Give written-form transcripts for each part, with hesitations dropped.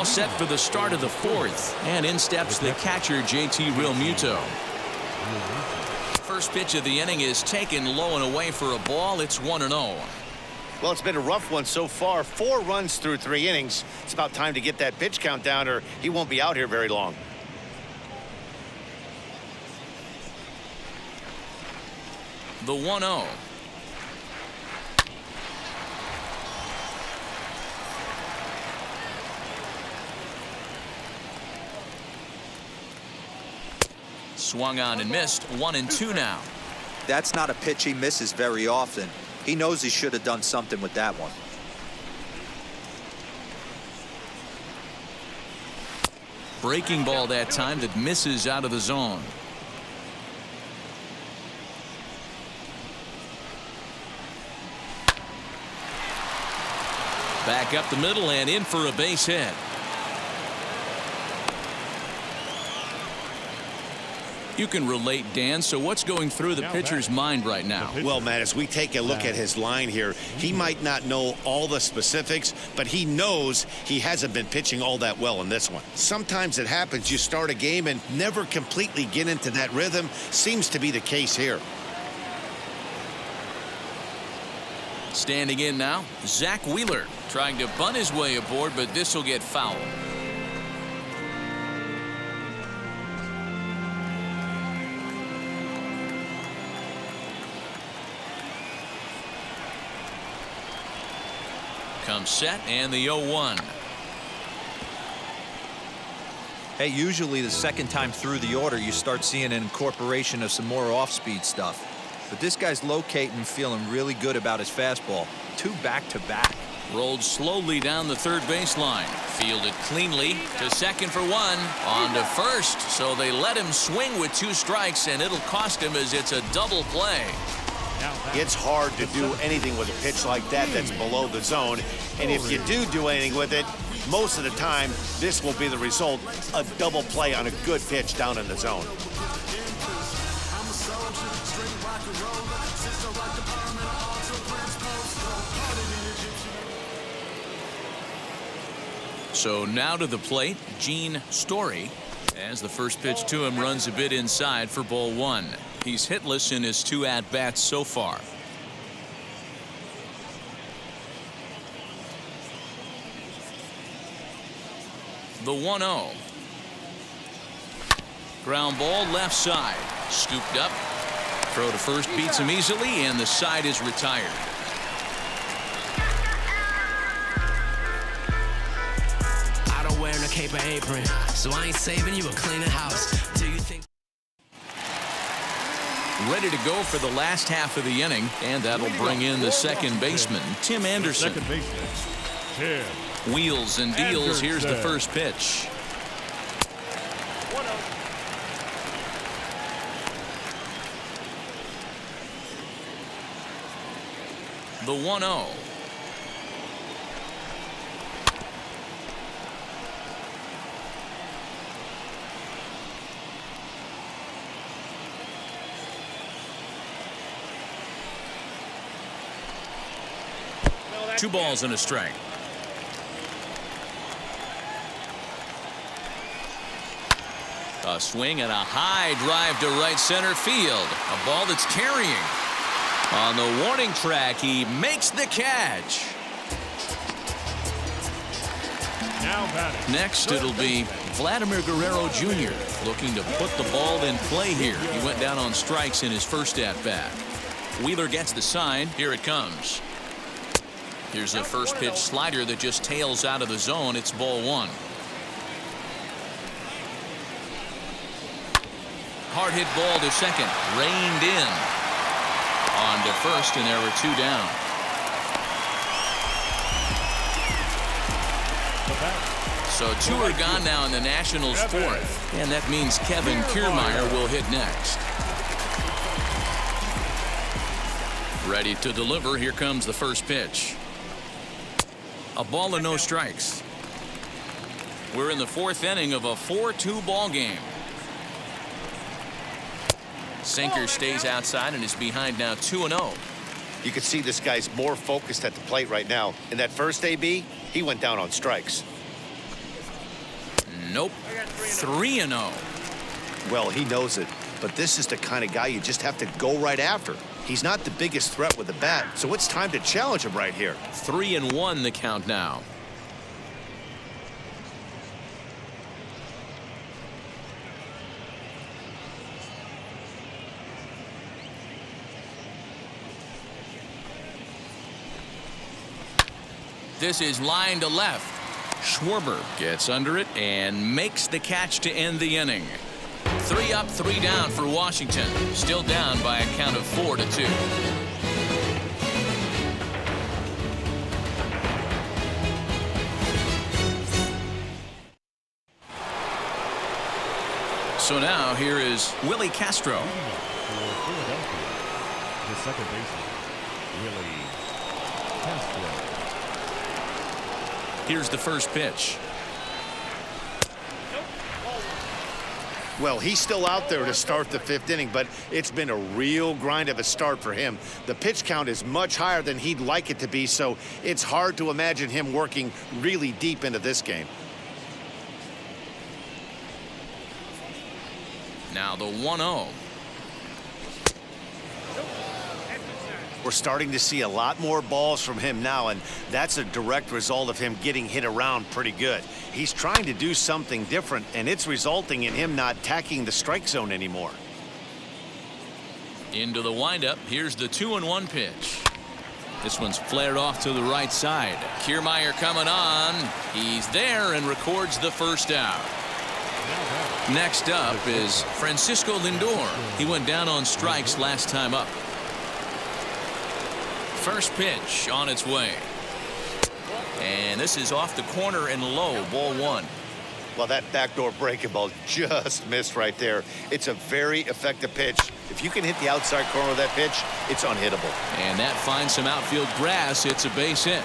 all set for the start of the fourth. And in steps the catcher, JT Realmuto. First pitch of the inning is taken low and away for a ball. It's 1-0. Well, it's been a rough one so far. 4 runs through 3 innings. It's about time to get that pitch count down, or he won't be out here very long. The 1-0. Swung on and missed. 1-2 now. That's not a pitch he misses very often. He knows he should have done something with that one. Breaking ball that time that misses out of the zone. Back up the middle and in for a base hit. You can relate, Dan. So what's going through the pitcher's mind right now? Well, Matt, as we take a look at his line here, he might not know all the specifics, but he knows he hasn't been pitching all that well in this one. Sometimes it happens. You start a game and never completely get into that rhythm. Seems to be the case here. Standing in now, Zach Wheeler trying to bunt his way aboard, but this will get foul. Comes set and the 0-1. Hey, usually the second time through the order you start seeing an incorporation of some more off-speed stuff. But this guy's locating and feeling really good about his fastball. 2 back-to-back. Rolled slowly down the third baseline. Fielded cleanly to second for 1. On to first. So they let him swing with 2 strikes, and it'll cost him as it's a double play. It's hard to do anything with a pitch like that that's below the zone. And if you do anything with it, most of the time, this will be the result. A double play on a good pitch down in the zone. So now to the plate, Gene Story, as the first pitch to him runs a bit inside for ball 1. He's hitless in his 2 at-bats so far. The 1-0. Ground ball left side. Scooped up. Throw to first beats him easily, and the side is retired. Wearing a cape or apron, so I ain't saving you a cleaner house. Do you think? Ready to go for the last half of the inning, and that'll bring in the second baseman, Tim Anderson. Wheels and deals. Here's the first pitch. The 1-0. Two balls and a strike. A swing and a high drive to right center field. A ball that's carrying. On the warning track, he makes the catch. Next, it'll be Vladimir Guerrero Jr. looking to put the ball in play here. He went down on strikes in his first at-bat. Wheeler gets the sign. Here it comes. Here's a first pitch slider that just tails out of the zone. It's ball 1. Hard hit ball to second. Reined in. On to first, and there were 2 down. So 2 are gone now in the Nationals' 4th. And that means Kevin Kiermaier will hit next. Ready to deliver. Here comes the first pitch. A ball and no strikes. We're in the 4th inning of a 4-2 ball game. Sinker stays outside and is behind now 2-0. You can see this guy's more focused at the plate right now. In that first AB, he went down on strikes. Nope. 3-0. Well, he knows it, but this is the kind of guy you just have to go right after. He's not the biggest threat with the bat, so it's time to challenge him right here. 3-1 the count now. This is line to left. Schwarber gets under it and makes the catch to end the inning. 3 up, 3 down for Washington. Still down by a count of 4-2. So now here is Willie Castro. For Philadelphia, the second baseman, Willie Castro. Here's the first pitch. Well, he's still out there to start the 5th inning, but it's been a real grind of a start for him. The pitch count is much higher than he'd like it to be, so it's hard to imagine him working really deep into this game. Now the 1-0. We're starting to see a lot more balls from him now, and that's a direct result of him getting hit around pretty good. He's trying to do something different, and it's resulting in him not attacking the strike zone anymore. Into the windup. Here's the 2-1 pitch. This one's flared off to the right side. Kiermaier coming on. He's there and records the first out. Next up is Francisco Lindor. He went down on strikes last time up. First pitch on its way. And this is off the corner and low, ball 1. Well, that backdoor breaking ball just missed right there. It's a very effective pitch. If you can hit the outside corner of that pitch, it's unhittable. And that finds some outfield grass. It's a base hit.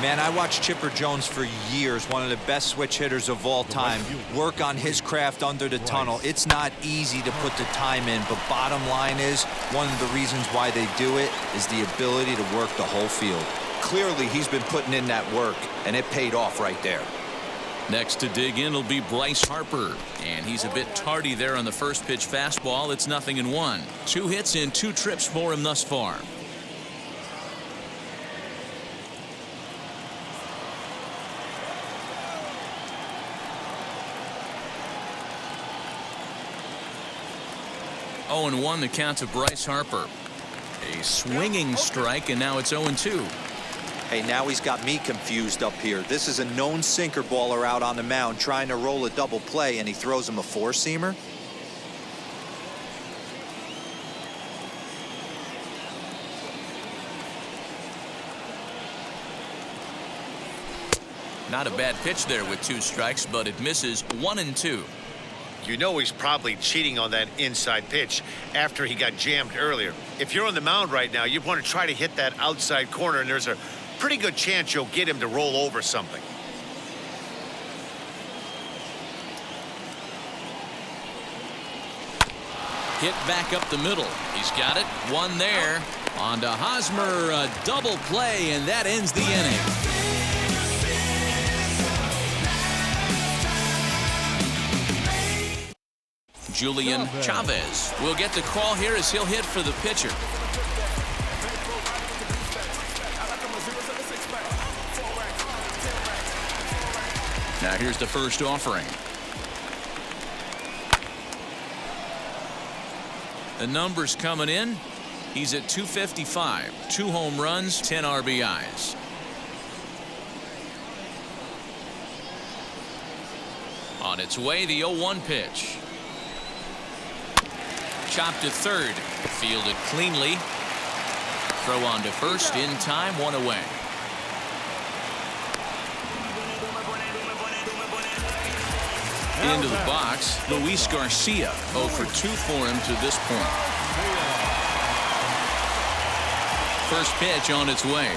Man, I watched Chipper Jones for years, one of the best switch hitters of all time. Work on his craft under the tunnel. It's not easy to put the time in, but bottom line is, one of the reasons why they do it is the ability to work the whole field. Clearly, he's been putting in that work, and it paid off right there. Next to dig in will be Bryce Harper, and he's a bit tardy there on the first pitch fastball. It's 0-1. 2 hits in 2 trips for him thus far. Oh, 0-1 the count to Bryce Harper. A swinging strike, and now it's 0-2. Hey, now he's got me confused up here. This is a known sinker baller out on the mound trying to roll a double play, and he throws him a 4-seamer. Not a bad pitch there with 2 strikes, but it misses 1-2. You know he's probably cheating on that inside pitch after he got jammed earlier. If you're on the mound right now, you want to try to hit that outside corner, and there's a pretty good chance you'll get him to roll over something. Hit back up the middle. He's got it. 1 there. On to Hosmer, a double play, and that ends the inning. Julian Chavez will get the call here as he'll hit for the pitcher. Now here's the first offering. The numbers coming in. He's at 255, 2 home runs, 10 RBIs. On its way, the 0-1 pitch. Chopped to third, fielded cleanly. Throw on to first in time, 1 away. Into the box, Luis Garcia, 0 for 2 for him to this point. First pitch on its way.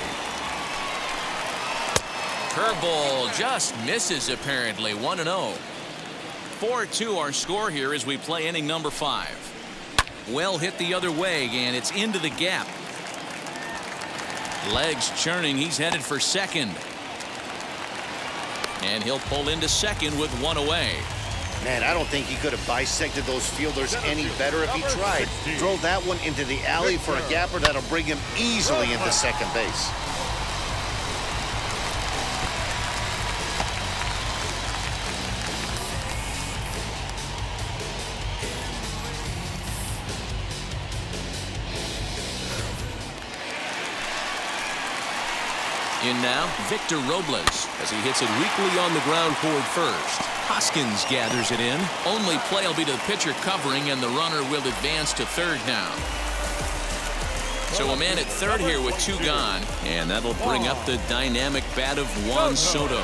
Curveball just misses apparently, 1-0. 4-2 our score here as we play inning number 5. Well hit the other way, and it's into the gap. Legs churning. He's headed for second. And he'll pull into second with one away. Man, I don't think he could have bisected those fielders any better if he tried. Throw that one into the alley for a gapper that'll bring him easily into second base. In now, Victor Robles as he hits it weakly on the ground toward first. Hoskins gathers it in. Only play will be to the pitcher covering, and the runner will advance to third now. So a man at third here with two gone, and that'll bring up the dynamic bat of Juan Soto.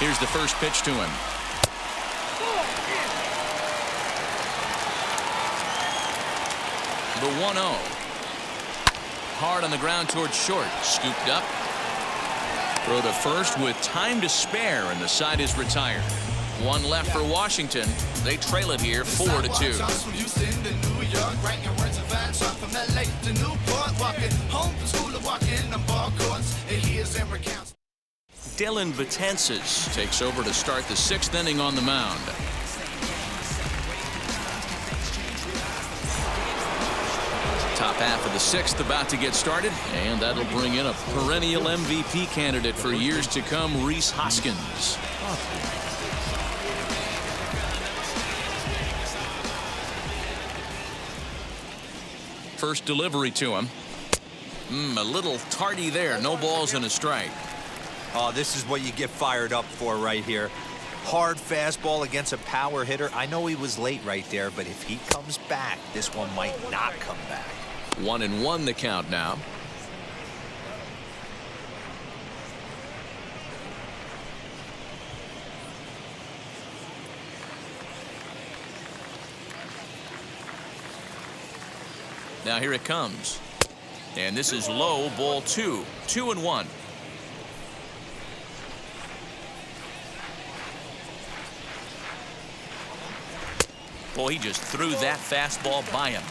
Here's the first pitch to him. The 1-0. Hard on the ground towards short. Scooped up. Throw to first with time to spare, and the side is retired. One left for Washington. They trail it here 4-2. Dellin Betances takes over to start the sixth inning on the mound. Top half of the sixth about to get started, and that'll bring in a perennial MVP candidate for years to come, Rhys Hoskins. First delivery to him. A little tardy there. No balls and a strike. Oh, this is what you get fired up for right here. Hard fastball against a power hitter. I know he was late right there, but if he comes back, this one might not come back. 1-1 the count now. Now here it comes. And this is low, ball 2. 2-1. Boy, he just threw that fastball by him.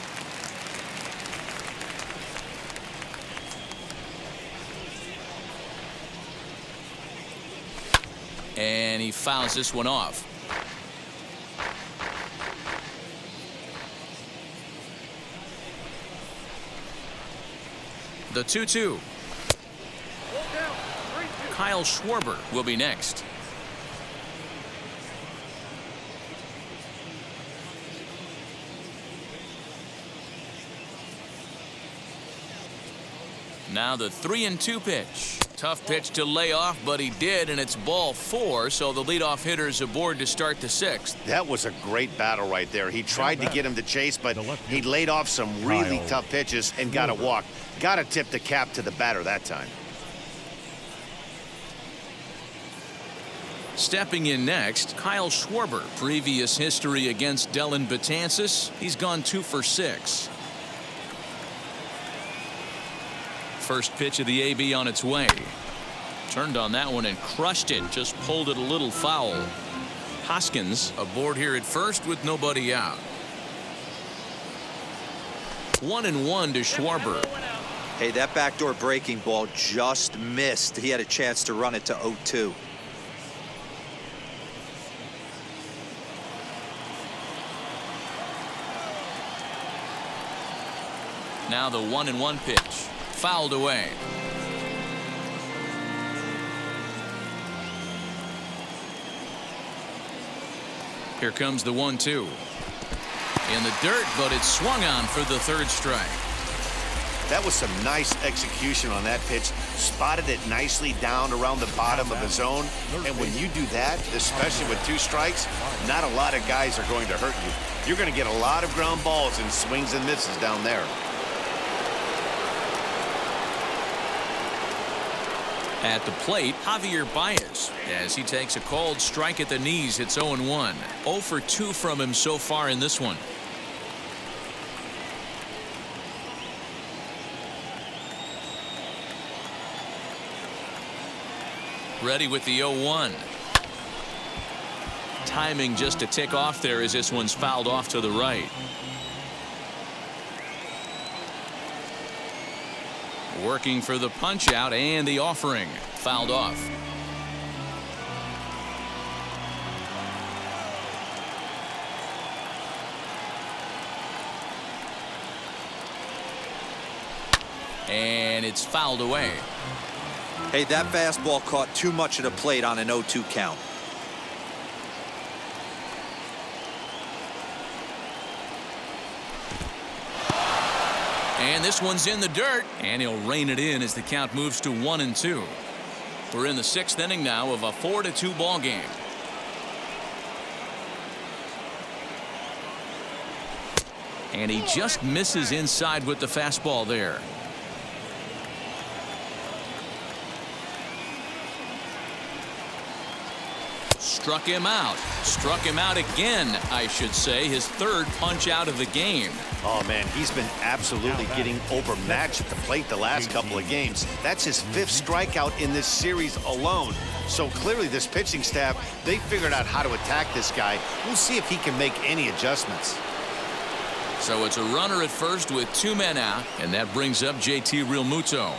And he fouls this one off. The 2-2. Kyle Schwarber will be next. Now the 3-2 pitch. Tough pitch to lay off, but he did, and it's ball 4, so the leadoff hitter is aboard to start the sixth. That was a great battle right there. He tried to get him to chase, but he laid off some really tough pitches and got a walk. Got to tip the cap to the batter that time. Stepping in next, Kyle Schwarber. Previous history against Dellin Betances. He's gone 2 for 6. First pitch of the AB on its way. Turned on that one and crushed it. Just pulled it a little foul. Hoskins aboard here at first with nobody out. 1-1 to Schwarber. Hey, that backdoor breaking ball just missed. He had a chance to run it to 0-2. Now the 1-1 pitch. Fouled away. Here comes the 1-2. In the dirt, but it's swung on for the third strike. That was some nice execution on that pitch. Spotted it nicely down around the bottom of the zone. And when you do that, especially with 2 strikes, not a lot of guys are going to hurt you. You're going to get a lot of ground balls and swings and misses down there. At the plate, Javier Baez, as he takes a called strike at the knees. It's 0-1. 0 for 2 from him so far in this one. Ready with the 0-1. Timing just to tick off there as this one's fouled off to the right. Working for the punch out and the offering. Fouled off. And it's fouled away. Hey, that fastball caught too much of the plate on an 0-2 count. And this one's in the dirt, and he'll rein it in as the count moves to 1-2. We're in the 6th inning now of a 4-2 ball game. And he just misses inside with the fastball there. Struck him out. Struck him out again, I should say. His 3rd punch out of the game. Oh, man, he's been absolutely getting overmatched at the plate the last couple of games. That's his 5th strikeout in this series alone. So clearly this pitching staff, they figured out how to attack this guy. We'll see if he can make any adjustments. So it's a runner at first with 2 men out, and that brings up JT Realmuto.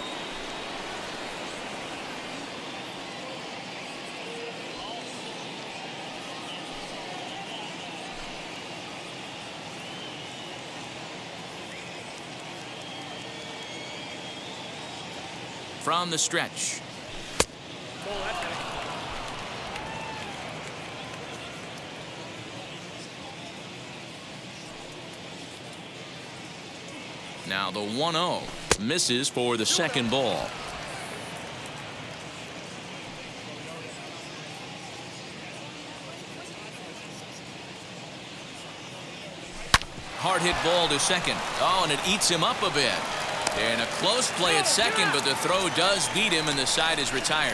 From the stretch. Now the 1-0 misses for the 2nd ball. Hard hit ball to second. Oh, and it eats him up a bit. And a close play at second, but the throw does beat him, and the side is retired.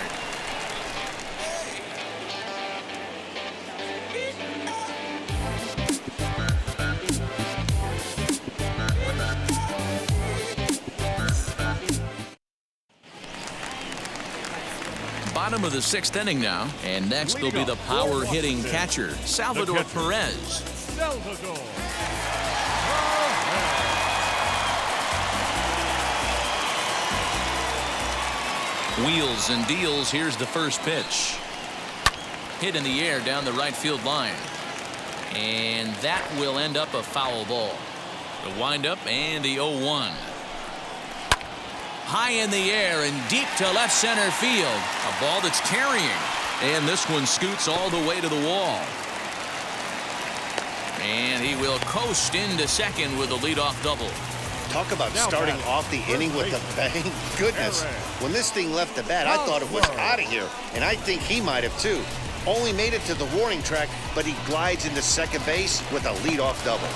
Bottom of the 6th inning now, and next will be the power-hitting catcher, Salvador Perez. Wheels and deals. Here's the first pitch. Hit in the air down the right field line. And that will end up a foul ball. The windup and the 0-1. High in the air and deep to left center field. A ball that's carrying. And this one scoots all the way to the wall. And he will coast into second with a leadoff double. Talk about starting off the inning with a bang. Goodness, when this thing left the bat, I thought it was out of here, and I think he might have too. Only made it to the warning track, but he glides into second base with a leadoff double.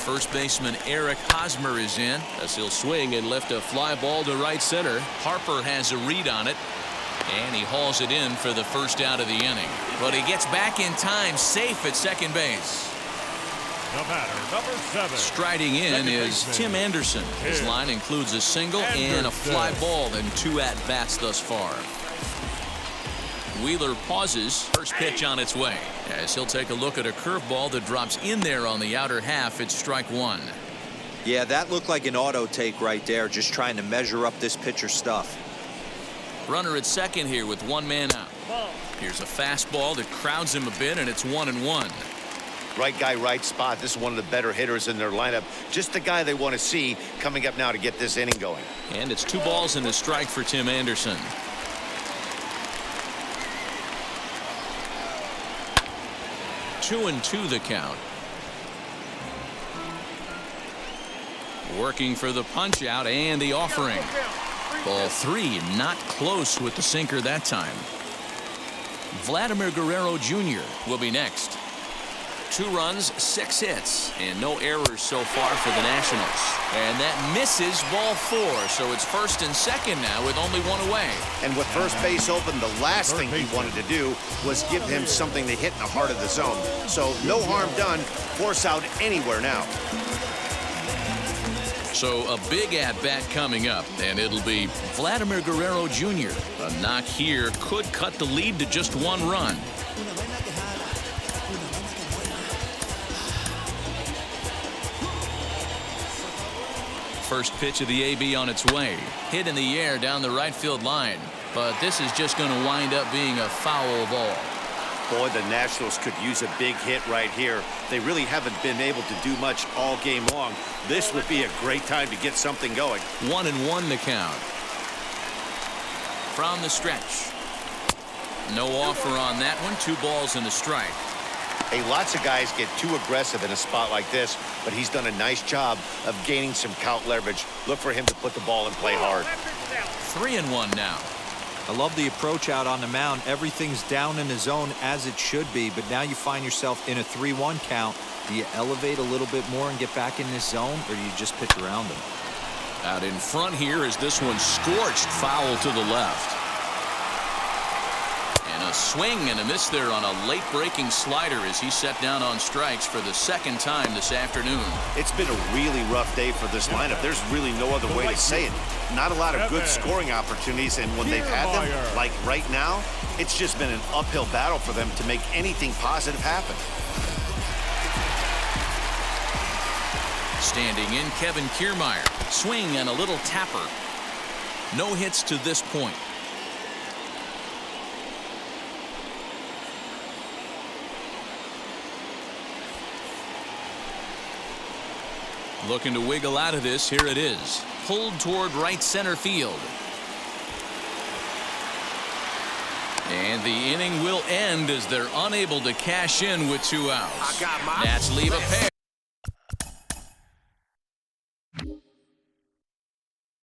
First baseman Eric Hosmer is in as he'll swing and lift a fly ball to right center. Harper has a read on it, and he hauls it in for the first out of the inning. But he gets back in time, safe at second base. The batter, number 7. Striding in is Tim Anderson. His line includes a single and a fly ball in 2 at-bats thus far. Wheeler pauses. First pitch on its way as he'll take a look at a curveball that drops in there on the outer half. It's strike 1. Yeah, that looked like an auto take right there, just trying to measure up this pitcher's stuff. Runner at second here with 1 man out. Here's a fastball that crowds him a bit, and it's 1-1. Right guy, right spot. This is one of the better hitters in their lineup. Just the guy they want to see coming up now to get this inning going. And it's 2 balls and a strike for Tim Anderson. 2-2 the count. Working for the punch out and the offering. Ball 3, not close with the sinker that time. Vladimir Guerrero Jr. will be next. 2 runs, 6 hits, and no errors so far for the Nationals. And that misses ball 4, so it's first and second now with only 1 away. And with first base open, the last thing he wanted to do was give him something to hit in the heart of the zone. So no harm done. Force out anywhere now. So a big at-bat coming up, and it'll be Vladimir Guerrero Jr. A knock here could cut the lead to just 1 run. First pitch of the AB on its way. Hit in the air down the right field line. But this is just going to wind up being a foul ball. Boy, the Nationals could use a big hit right here. They really haven't been able to do much all game long. This would be a great time to get something going. 1-1 the count. From the stretch. No offer on that one. 2 balls and a strike. Hey, lots of guys get too aggressive in a spot like this, but he's done a nice job of gaining some count leverage. Look for him to put the ball and play hard. 3-1 now. I love the approach out on the mound. Everything's down in the zone as it should be, but now you find yourself in a 3-1 count. Do you elevate a little bit more and get back in this zone, or do you just pitch around him? Out in front here is this one scorched foul to the left. And a swing and a miss there on a late breaking slider as he set down on strikes for the 2nd time this afternoon. It's been a really rough day for this lineup. There's really no other way to say it. Not a lot of good scoring opportunities, and when they've had them, like right now, it's just been an uphill battle for them to make anything positive happen. Standing in, Kevin Kiermaier. Swing and a little tapper. No hits to this point. Looking to wiggle out of this. Here it is. Pulled toward right center field. And the inning will end as they're unable to cash in with 2 outs. Nats leave a pair.